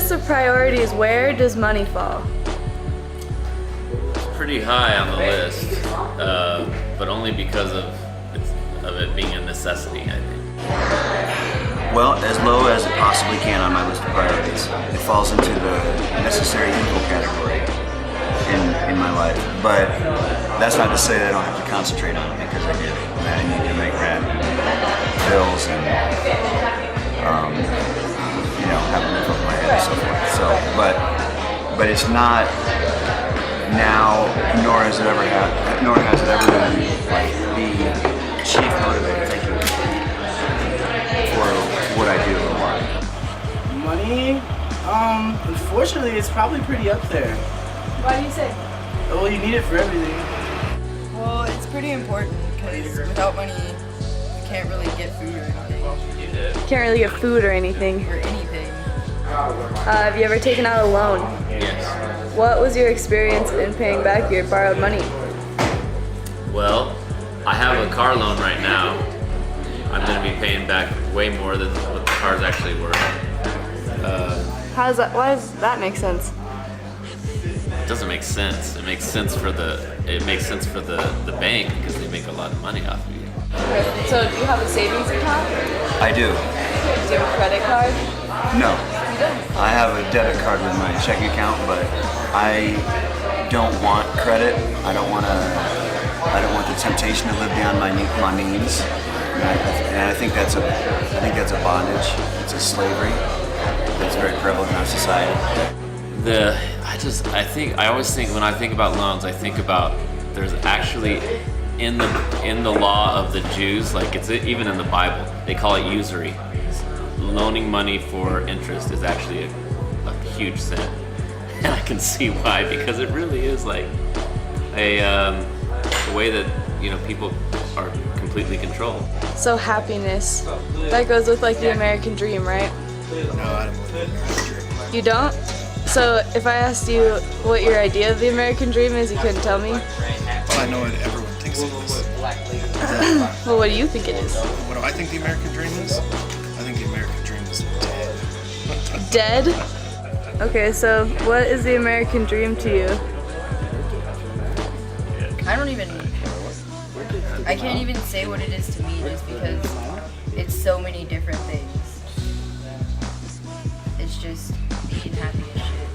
list of priorities, where does money fall? Pretty high on the list, but only because of it being a necessity, I think. Well, as low as it possibly can on my list of priorities. It falls into the necessary evil category in my life. But that's not to say that I don't have to concentrate on it, because I do. I need to make rent, bills, and have a roof over my head and so forth. So, but it's not now, nor has it ever been like the chief motivator. Thank you. For what I do or why. Money? Unfortunately, it's probably pretty up there. Why do you say? Well, you need it for everything. Well, it's pretty important because without money, you can't really get food or anything. Can't really get food or anything. Have you ever taken out a loan? Yes. What was your experience in paying back your borrowed money? Well, I have a car loan right now. I'm going to be paying back way more than what the car's actually worth. Why does that make sense? It doesn't make sense. It makes sense for the bank, because they make a lot of money off of you. Okay. So do you have a savings account? I do. Do you have a credit card? No. You don't? I have a debit card with my checking account, but I don't want credit. I don't want the temptation to live beyond my means. And I think that's a bondage. It's a slavery that's very prevalent in our society. I always think, when I think about loans, I think about there's actually in the law of the Jews, like it's even in the Bible, they call it usury. Loaning money for interest is actually a huge sin, and I can see why, because it really is like a way that people are completely controlled. So happiness, that goes with like the American dream, right? No, I don't believe in the American dream. You don't? So if I asked you what your idea of the American dream is, you couldn't tell me? Well, I know what everyone thinks it is. Well, what do you think it is? What do I think the American dream is? I think the American dream is dead. Dead? Okay, so what is the American dream to you? I can't even say what it is to me, just because it's so many different things. It's just being happy as shit.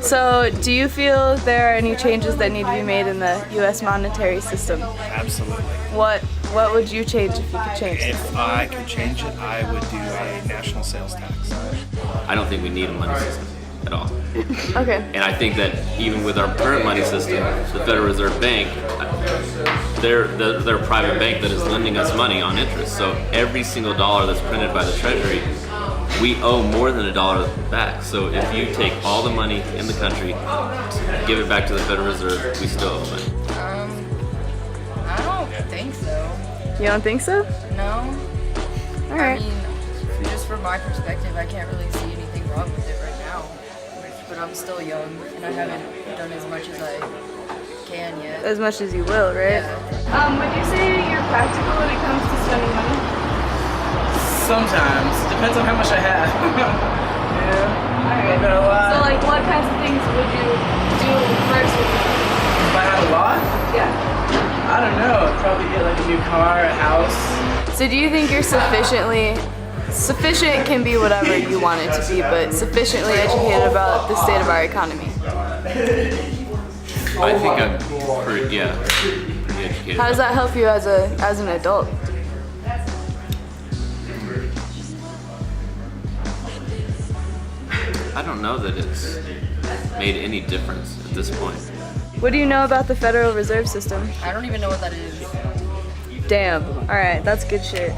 So do you feel there are any changes that need to be made in the U.S. monetary system? Absolutely. What would you change if you could change it? If I could change it, I would do a national sales tax. I don't think we need a money system at all. Okay. And I think that even with our current money system, the Federal Reserve Bank, they're a private bank that is lending us money on interest. So every single dollar that's printed by the Treasury, we owe more than $1 back. So if you take all the money in the country, give it back to the Federal Reserve, we still owe money. I don't think so. You don't think so? No. All right. I mean, just from my perspective, I can't really see anything wrong with it right now. But I'm still young, and I haven't done as much as I can yet. As much as you will, right? Yeah. Would you say you're practical when it comes to spending money? Sometimes. Depends on how much I have. Yeah. Alright. Not gonna lie. So like what kinds of things would you do first with your money? If I had a lot, Yeah. I don't know. I'd probably get like a new car, a house. So do you think you're sufficient can be whatever you want it to be, but sufficiently educated about the state of our economy? I think I'm pretty educated. How does that help you as an adult? I don't know that it's made any difference at this point. What do you know about the Federal Reserve System? I don't even know what that is. Damn. Alright, that's good shit.